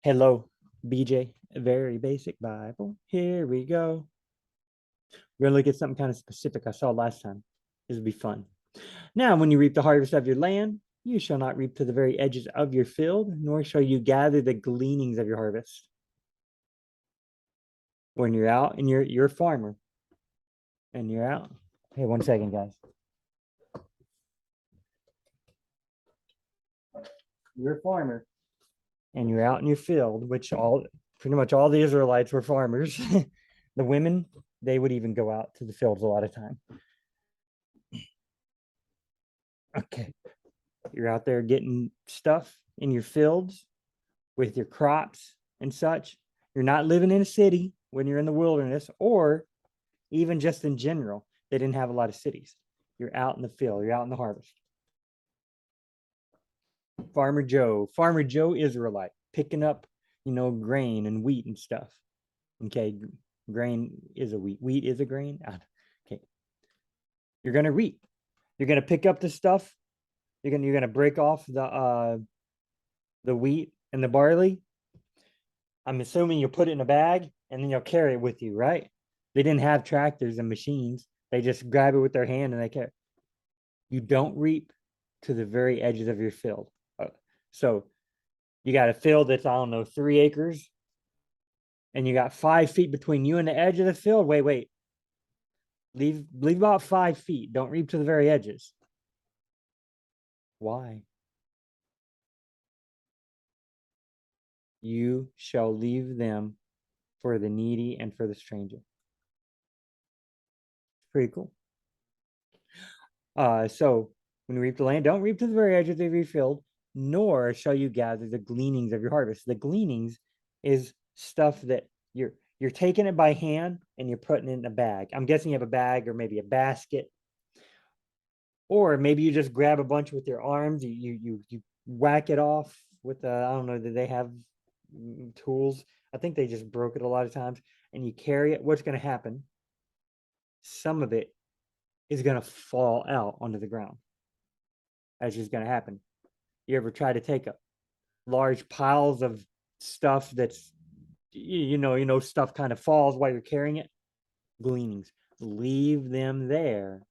Hello, BJ. Very basic Bible. Here we go. We're gonna look at something kind of specific I saw last time. This will be fun. Now, when you reap the harvest of your land, you shall not reap to the very edges of your field, nor shall you gather the gleanings of your harvest. When you're out and you're a farmer and you're out. Hey, 1 second, guys. You're a farmer and you're out in your field, which all pretty much all the Israelites were farmers. The women, they would even go out to the fields a lot of time. Okay. You're out there getting stuff in your fields with your crops and such. You're not living in a city when you're in the wilderness, or even just in general. They didn't have a lot of cities. You're out in the field, you're out in the harvest. Farmer Joe Israelite, picking up, grain and wheat and stuff. Okay, grain is a wheat. Wheat is a grain. Okay, you're gonna reap. You're gonna pick up the stuff. You're gonna break off the wheat and the barley. I'm assuming you'll put it in a bag and then you'll carry it with you, right? They didn't have tractors and machines. They just grab it with their hand and they carry. You don't reap to the very edges of your field. So you got a field that's, I don't know, 3 acres, and you got 5 feet between you and the edge of the field. Wait. Leave about 5 feet. Don't reap to the very edges. Why? You shall leave them for the needy and for the stranger. Pretty cool. So when you reap the land, don't reap to the very edge of the field, nor shall you gather the gleanings of your harvest. The gleanings is stuff that you're taking it by hand and you're putting it in a bag. I'm guessing you have a bag or maybe a basket, or maybe you just grab a bunch with your arms. You whack it off with I don't know. Do they have tools? I think they just broke it a lot of times, and you carry it. What's going to happen? Some of it is going to fall out onto the ground. That's just going to happen. You ever try to take a large piles of stuff that's stuff kind of falls while you're carrying it? Gleanings. Leave them there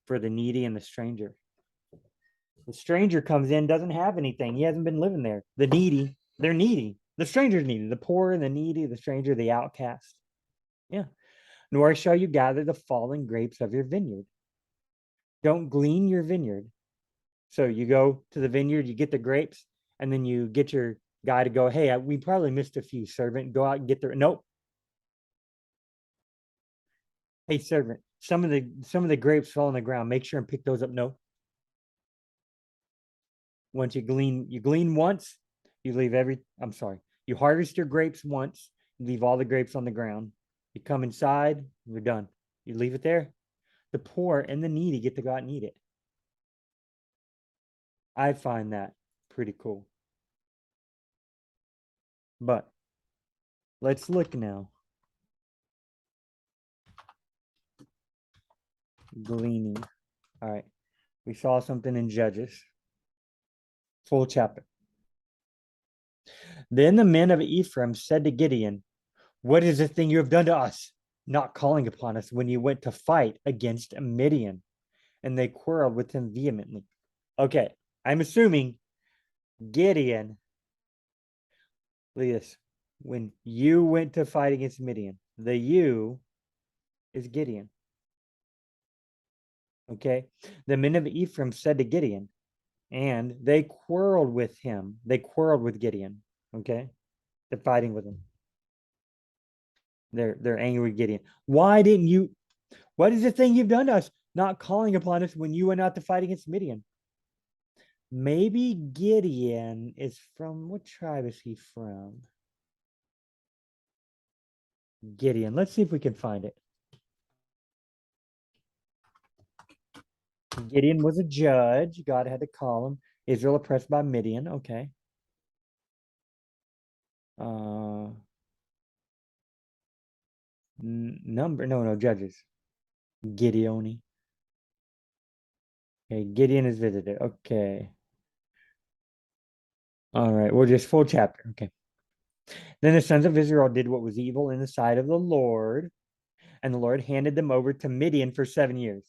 for the needy and the stranger. The stranger comes in, doesn't have anything. He hasn't been living there. The needy, they're needy. The stranger's needy. The poor and the needy, the stranger, the outcast. Yeah. Nor shall you gather the fallen grapes of your vineyard. Don't glean your vineyard. So you go to the vineyard, you get the grapes, and then you get your guy to go, hey, we probably missed a few, servant. Go out and get the nope. Hey, servant, some of the grapes fall on the ground. Make sure and pick those up. No. Once you glean once, you leave I'm sorry. You harvest your grapes once, you leave all the grapes on the ground. You come inside, you're done. You leave it there. The poor and the needy get to go out and eat it. I find that pretty cool. But let's look now. Gleaning. All right. We saw something in Judges. Full chapter. Then the men of Ephraim said to Gideon, what is the thing you have done to us, not calling upon us when you went to fight against Midian? And they quarreled with him vehemently. Okay, I'm assuming Gideon, look at this. When you went to fight against Midian, the you is Gideon. Okay, the men of Ephraim said to Gideon, and they quarreled with him. They quarreled with Gideon. Okay, they're fighting with him. They're angry with Gideon. Why didn't you? What is the thing you've done to us? Not calling upon us when you went out to fight against Midian. Maybe Gideon is from, what tribe is he from? Gideon. Let's see if we can find it. Gideon was a judge. God had to call him. Israel oppressed by Midian. Okay. Uh, number, no, judges. Gideoni. Okay, Gideon is visited. Okay. All right, well, just full chapter. Okay. Then the sons of Israel did what was evil in the sight of the Lord, and the Lord handed them over to Midian for 7 years.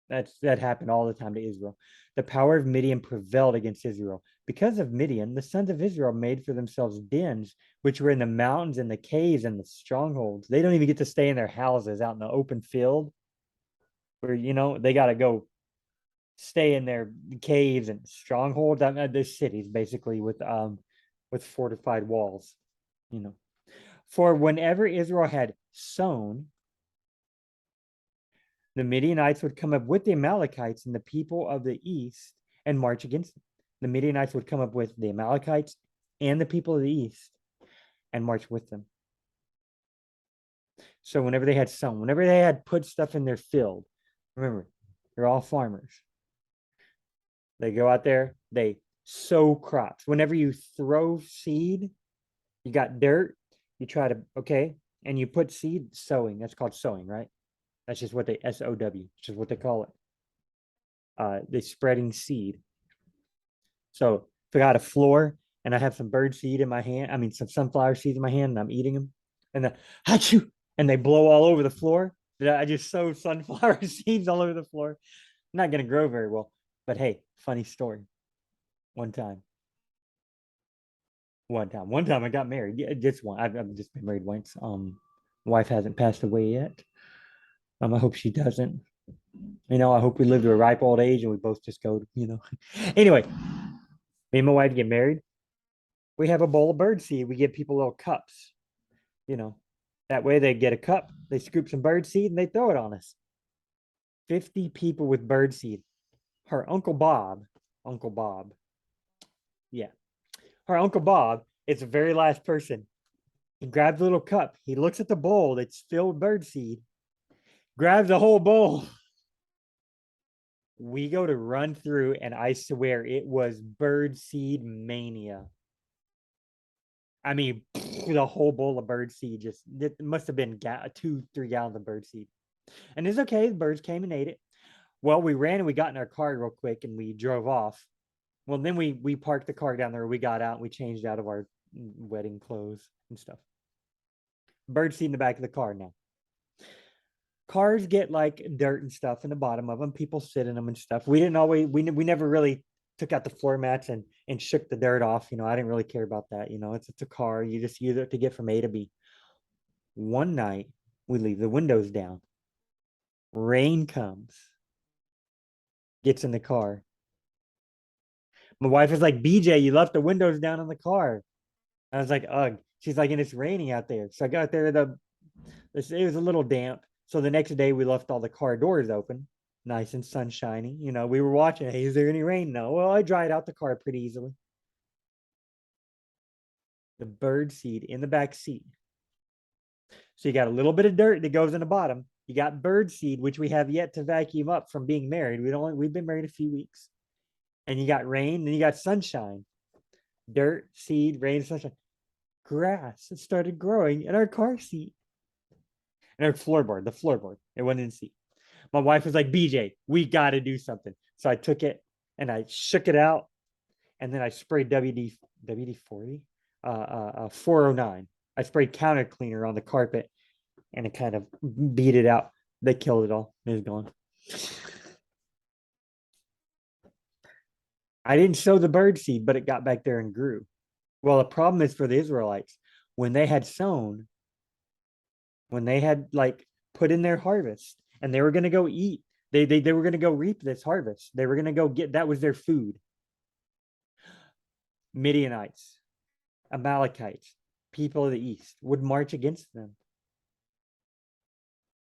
That happened all the time to Israel. The power of Midian prevailed against Israel. Because of Midian, the sons of Israel made for themselves dens, which were in the mountains and the caves and the strongholds. They don't even get to stay in their houses out in the open field where, they got to go stay in their caves and strongholds. I mean, there's cities basically with fortified walls, you know. For whenever Israel had sown, the Midianites would come up with the Amalekites and the people of the east and march against them. The Midianites would come up with the Amalekites and the people of the east and march with them. So whenever they had sown, whenever they had put stuff in their field, remember, they're all farmers. They go out there, they sow crops. Whenever you throw seed, you got dirt, you try to, okay, and you put seed, sowing. That's called sowing, right? That's just what they, SOW, which is what they call it. They're spreading seed. So if I got a floor and I have some bird seed in my hand, I mean, some sunflower seeds in my hand and I'm eating them, and then, achoo, and they blow all over the floor. I just sow sunflower seeds all over the floor. Not going to grow very well. But hey, funny story. One time, one time I got married. Yeah, just one. I've just been married once. Wife hasn't passed away yet. I hope she doesn't. I hope we live to a ripe old age and we both just go. Anyway, me and my wife get married. We have a bowl of bird seed. We give people little cups, you know. That way they get a cup, they scoop some bird seed and they throw it on us. 50 people with bird seed. Her Uncle Bob, yeah. Her Uncle Bob is the very last person. He grabs a little cup. He looks at the bowl that's filled with bird seed, grabs the whole bowl. We go to run through, and I swear it was bird seed mania. I mean, the whole bowl of bird seed just, it must have been 2-3 gallons of bird seed. And it's okay. The birds came and ate it. Well, we ran and we got in our car real quick and we drove off. Well, then we parked the car down there. We got out and we changed out of our wedding clothes and stuff. Bird seed in the back of the car now. Cars get like dirt and stuff in the bottom of them. People sit in them and stuff. We didn't always, we never really took out the floor mats and shook the dirt off. I didn't really care about that. It's a car. You just use it to get from A to B. One night, we leave the windows down. Rain comes, gets in the car. My wife is like, BJ, you left the windows down in the car. I was like, ugh. She's like, and it's raining out there. So I got there, it was a little damp. So the next day we left all the car doors open, nice and sunshiny. We were watching, hey, is there any rain? No. Well, I dried out the car pretty easily. The bird seed in the back seat. So you got a little bit of dirt that goes in the bottom. You got bird seed, which we have yet to vacuum up from being married. We've been married a few weeks. And you got rain, and you got sunshine. Dirt, seed, rain, sunshine. Grass that started growing in our car seat. And our the floorboard. It went in the seat. My wife was like, BJ, we got to do something. So I took it and I shook it out. And then I sprayed WD-40, 409. I sprayed counter cleaner on the carpet and it kind of beat it out. They killed it all. It was gone. I didn't sow the bird seed, but it got back there and grew. Well, the problem is for the Israelites, when they had sown, when they had like put in their harvest and they were going to go eat, they were going to go reap this harvest. They were going to go get, that was their food. Midianites, Amalekites, people of the east would march against them.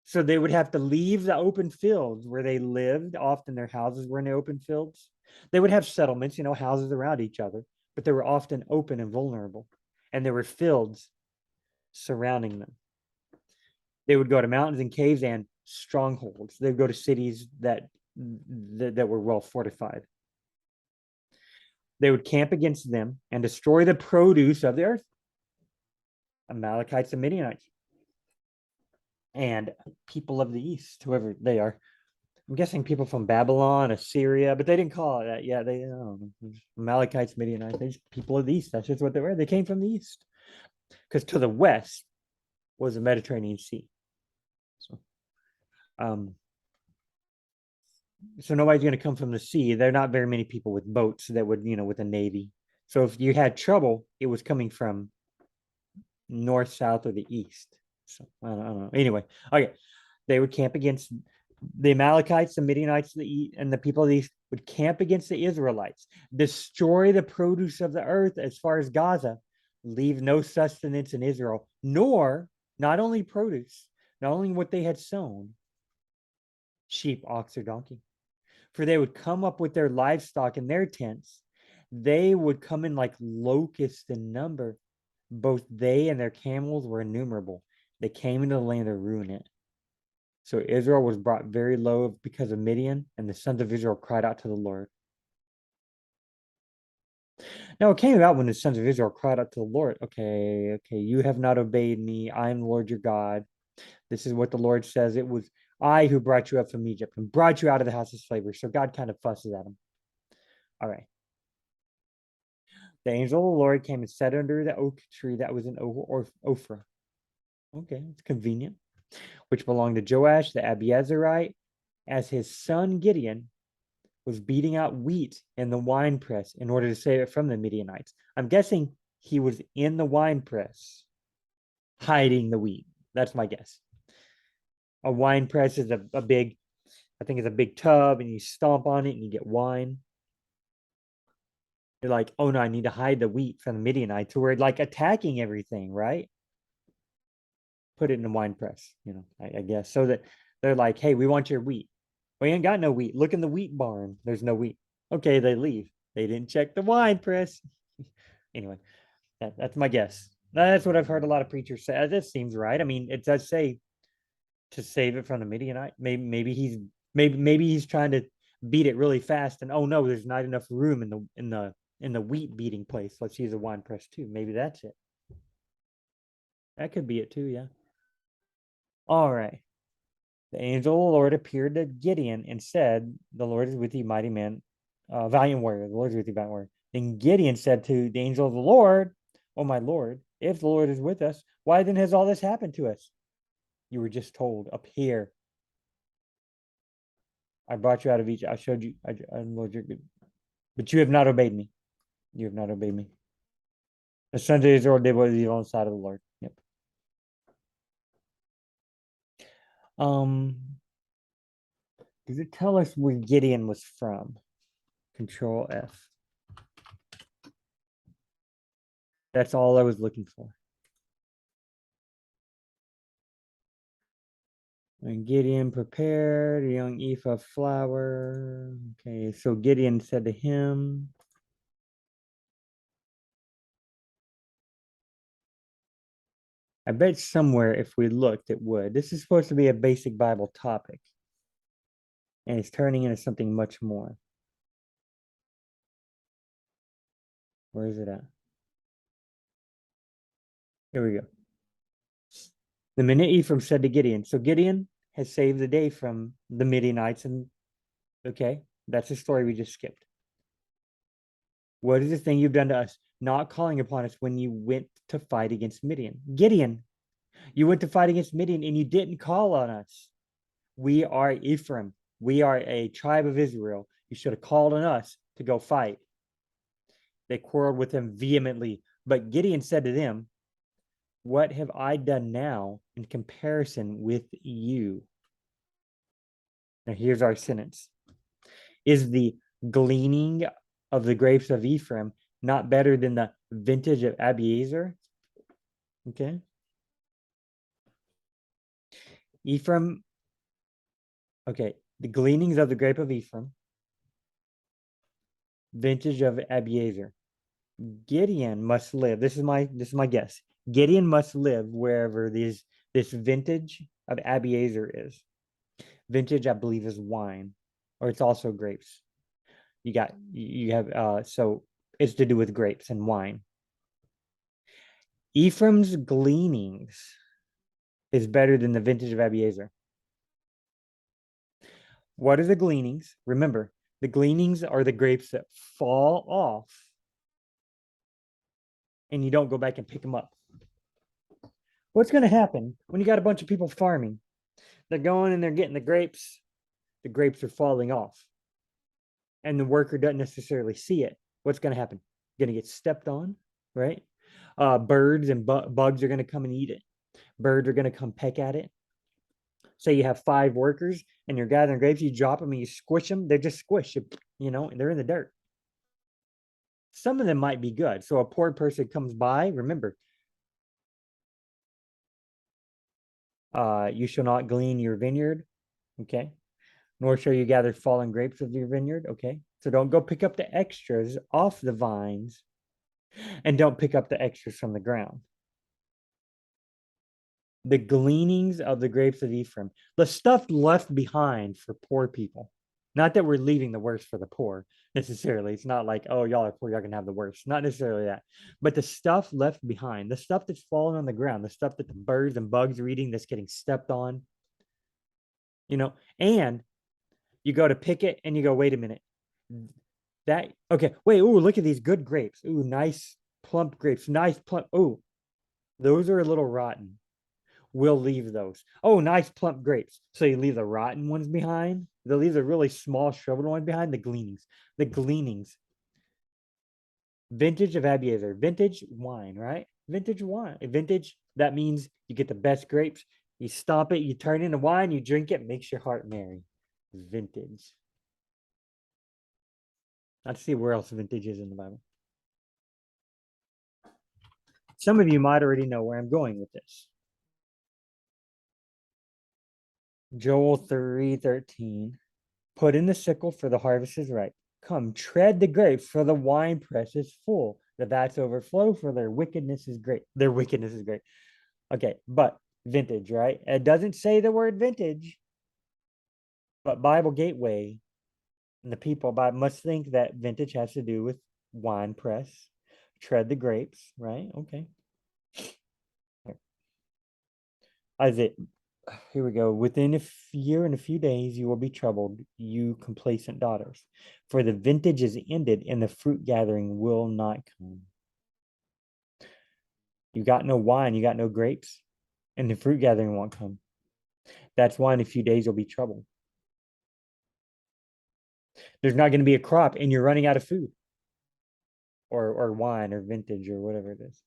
So they would have to leave the open fields where they lived. Often their houses were in the open fields. They would have settlements, houses around each other, but they were often open and vulnerable. And there were fields surrounding them. They would go to mountains and caves and strongholds. They would go to cities that were well fortified. They would camp against them and destroy the produce of the earth. Amalekites and Midianites and people of the east, whoever they are. I'm guessing people from Babylon, Assyria, but they didn't call it that. Yeah, they Amalekites, Midianites, they just people of the east. That's just what they were. They came from the east. Because to the west was the Mediterranean Sea. So um so nobody's going to come from the sea. There are not very many people with boats that would, with a navy. So if you had trouble, it was coming from north, south, or the east. So I don't know. Anyway, okay, they would camp against the Amalekites, the Midianites, and the people of the east would camp against the Israelites, destroy the produce of the earth as far as Gaza, leave no sustenance in Israel, nor not only produce, not only what they had sown, sheep, ox, or donkey. For they would come up with their livestock in their tents. They would come in like locusts in number. Both they and their camels were innumerable. They came into the land to ruin it. So Israel was brought very low because of Midian, and the sons of Israel cried out to the Lord. Now it came about when the sons of Israel cried out to the Lord, okay, you have not obeyed me. I am the Lord your God. This is what the Lord says. It was I who brought you up from Egypt and brought you out of the house of slavery. So God kind of fusses at him. All right. The angel of the Lord came and sat under the oak tree that was in Ophrah. Okay, it's convenient. Which belonged to Joash the Abiezerite, as his son Gideon was beating out wheat in the wine press in order to save it from the Midianites. I'm guessing he was in the wine press hiding the wheat. That's my guess. A wine press is a big, I think it's a big tub, and you stomp on it and you get wine. You're like, oh no, I need to hide the wheat from the Midianites who are like attacking everything, right? Put it in the wine press, I guess. So that they're like, hey, we want your wheat. We ain't got no wheat. Look in the wheat barn. There's no wheat. Okay, they leave. They didn't check the wine press. Anyway, that's my guess. That's what I've heard a lot of preachers say. That seems right. I mean, it does say to save it from the Midianite. Maybe he's trying to beat it really fast, and oh no, there's not enough room in the wheat beating place. Let's use a wine press too. Maybe that's it. That could be it too. Yeah. All right. The angel of the Lord appeared to Gideon and said, the Lord is with you, mighty man, valiant warrior. The Lord is with you, valiant warrior. Then Gideon said to the angel of the Lord, oh my Lord, if the Lord is with us, why then has all this happened to us? You were just told up here. I brought you out of Egypt. I showed you, Lord, you're good. But you have not obeyed me. You have not obeyed me. The sons of Israel did what was evil on the side of the Lord. Yep. Does it tell us where Gideon was from? Control F. That's all I was looking for. And Gideon prepared a young ephah of flour. Okay, so Gideon said to him, I bet somewhere if we looked, it would. This is supposed to be a basic Bible topic, and it's turning into something much more. Where is it at? Here we go. The minute Ephraim said to Gideon, so Gideon has saved the day from the Midianites, and okay, that's the story we just skipped. What is the thing you've done to us? Not calling upon us when you went to fight against Midian. Gideon, you went to fight against Midian and you didn't call on us. We are Ephraim. We are a tribe of Israel. You should have called on us to go fight. They quarreled with him vehemently. But Gideon said to them, what have I done now in comparison with you? Now, here's our sentence. Is the gleaning of the grapes of Ephraim not better than the vintage of Abiezer? Okay. Ephraim, okay, the gleanings of the grape of Ephraim, vintage of Abiezer. Gideon must live. This is my guess. Gideon must live wherever this vintage of Abiezer is. Vintage, I believe, is wine, or it's also grapes. You have so it's to do with grapes and wine. Ephraim's gleanings is better than the vintage of Abiezer. What are the gleanings? Remember, the gleanings are the grapes that fall off and you don't go back and pick them up. What's going to happen when you got a bunch of people farming? They're going and they're getting the grapes. The grapes are falling off. And the worker doesn't necessarily see it. What's going to happen? Going to get stepped on, right? Birds and bugs are going to come and eat it. Birds are going to come peck at it. Say you have 5 workers and you're gathering grapes, you drop them and you squish them, they're just squished, and they're in the dirt. Some of them might be good. So a poor person comes by, remember, you shall not glean your vineyard, okay? Nor shall you gather fallen grapes of your vineyard, okay? So don't go pick up the extras off the vines and don't pick up the extras from the ground. The gleanings of the grapes of Ephraim, the stuff left behind for poor people. Not that we're leaving the worst for the poor necessarily. It's not like, oh, y'all are poor, y'all can have the worst. Not necessarily that. But the stuff left behind, the stuff that's fallen on the ground, the stuff that the birds and bugs are eating that's getting stepped on, and you go to pick it and you go, wait a minute. Okay, wait, ooh, look at these good grapes. Ooh, nice plump grapes. Nice plump. Ooh, those are a little rotten. We'll leave those. Oh, nice plump grapes. So you leave the rotten ones behind. They'll leave the really small shriveled one behind. The gleanings. The gleanings. Vintage of Abiezer. Vintage wine, right? Vintage wine. Vintage, that means you get the best grapes. You stomp it, you turn it into wine, you drink it, makes your heart merry. Vintage. Let's see where else vintage is in the Bible. Some of you might already know where I'm going with this. Joel 3:13. Put in the sickle, for the harvest is ripe. Come, tread the grapes, for the winepress is full. The vats overflow, for their wickedness is great. Their wickedness is great. Okay, but vintage, right? It doesn't say the word vintage, but Bible Gateway and the people must think that vintage has to do with wine press, tread the grapes, right? Okay. Isaiah, here we go. Within a year and a few days, you will be troubled, you complacent daughters, for the vintage is ended and the fruit gathering will not come. You got no wine, you got no grapes, and the fruit gathering won't come. That's why in a few days you'll be troubled. There's not going to be a crop and you're running out of food or wine or vintage or whatever it is.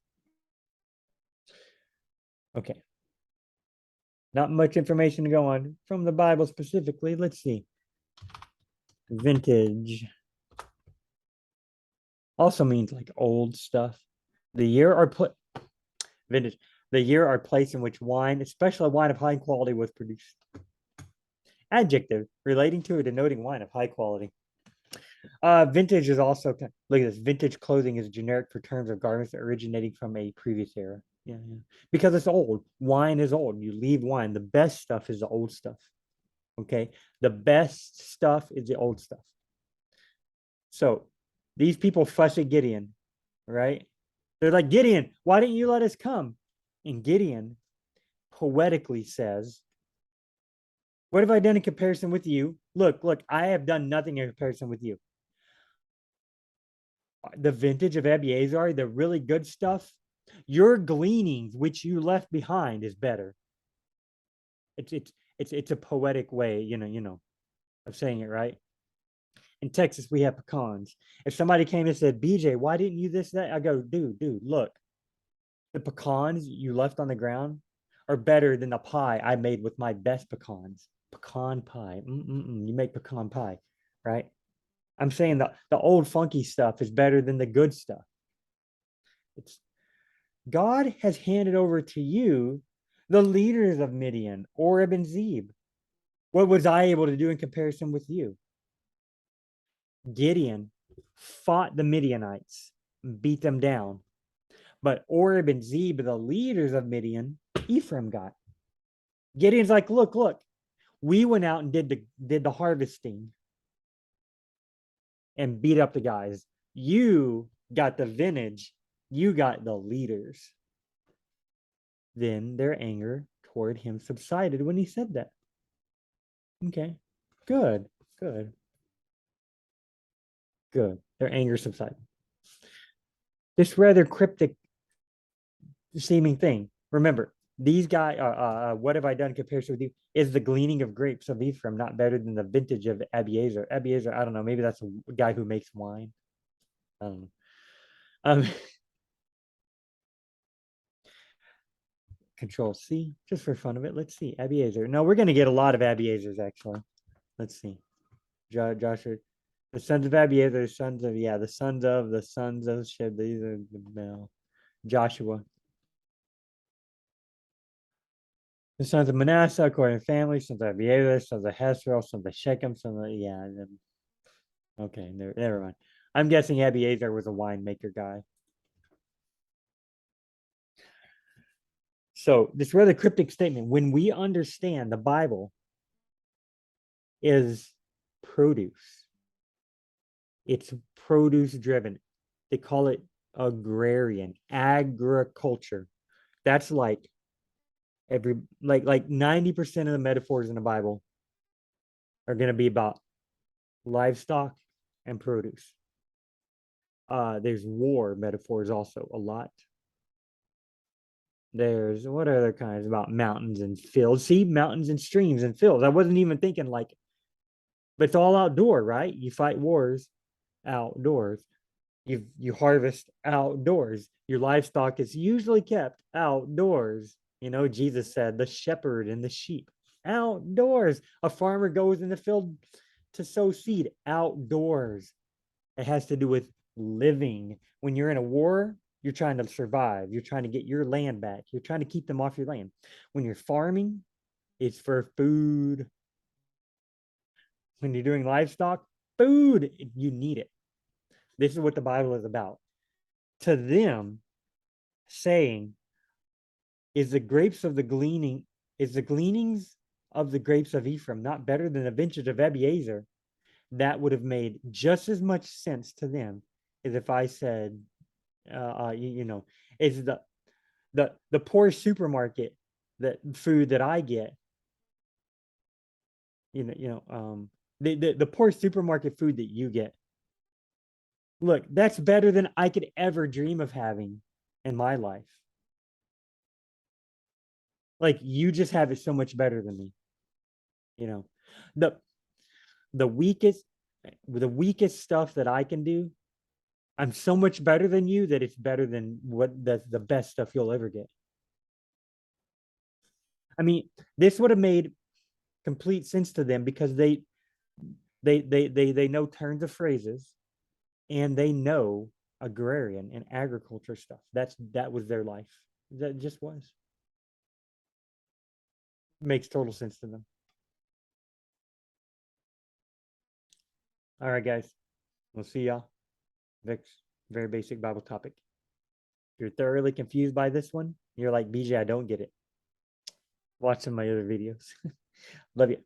Okay. Not much information to go on from the Bible specifically. Let's see. Vintage also means like old stuff. The year or vintage. The year or place in which wine, especially wine of high quality, was produced. Adjective relating to or denoting wine of high quality. Vintage is also, look at this. Vintage clothing is generic for terms of garments originating from a previous era. Yeah. Because it's old. Wine is old. You leave wine. The best stuff is the old stuff. Okay. The best stuff is the old stuff. So these people fuss at Gideon, right? They're like, Gideon, why didn't you let us come? And Gideon poetically says, what have I done in comparison with you? Look, I have done nothing in comparison with you. The vintage of Abiezer, the really good stuff, your gleanings, which you left behind, is better. It's a poetic way, of saying it, right? In Texas, we have pecans. If somebody came and said, BJ, why didn't you this, that? I go, dude, look, the pecans you left on the ground are better than the pie I made with my best pecans. Pecan pie. You make pecan pie, right? I'm saying the old funky stuff is better than the good stuff. It's God has handed over to you the leaders of Midian, Oreb and Zeb. What was I able to do in comparison with you? Gideon fought the Midianites, beat them down. But Oreb and Zeb, the leaders of Midian, Ephraim got. Gideon's like, look, we went out and did the harvesting and beat up the guys. You got the vintage. You got the leaders. Then their anger toward him subsided when he said that. Okay. Good. Good. Good. Their anger subsided. This rather cryptic seeming thing. Remember, these guys, what have I done compared with you? Is the gleaning of grapes of Ephraim not better than the vintage of Abiezer? Abiezer, I don't know. Maybe that's a guy who makes wine. I don't know. Control C, just for fun of it. Let's see. Abiezer. No, we're going to get a lot of Abiezers, actually. Let's see. Joshua. The sons of Abiezer, the sons of, the sons of Sheb. These are the male. Joshua. The sons of Manasseh, according to family, sons of Abiezer, sons of Hezron, sons of Shechem, sons of, okay, never mind. I'm guessing Abiezer was a winemaker guy. So this rather cryptic statement, when we understand the Bible is produce, it's produce driven. They call it agrarian, agriculture. That's like 90% of the metaphors in the Bible are going to be about livestock and produce. There's war metaphors also a lot. There's what other kinds about mountains and fields? See, mountains and streams and fields. I wasn't even thinking like, but it's all outdoor, right? You fight wars outdoors. You harvest outdoors. Your livestock is usually kept outdoors. Jesus said the shepherd and the sheep outdoors. A farmer goes in the field to sow seed outdoors. It has to do with living. When you're in a war, you're trying to survive. You're trying to get your land back. You're trying to keep them off your land. When you're farming, it's for food. When you're doing livestock, food, you need it. This is what the Bible is about. To them, saying, is the gleanings of the grapes of Ephraim not better than the vintage of Abiezer? That would have made just as much sense to them as if I said, is the poor supermarket, that food that I get, the poor supermarket food that you get. Look, that's better than I could ever dream of having in my life. Like, you just have it so much better than me. The weakest stuff that I can do, I'm so much better than you that it's better than the best stuff you'll ever get. I mean, this would have made complete sense to them because they know turns of phrases, and they know agrarian and agriculture stuff. That was their life. That just was. Makes total sense to them. All right, guys. We'll see y'all. Next very basic Bible topic. If you're thoroughly confused by this one, you're like, BJ, I don't get it. Watch some of my other videos. Love you.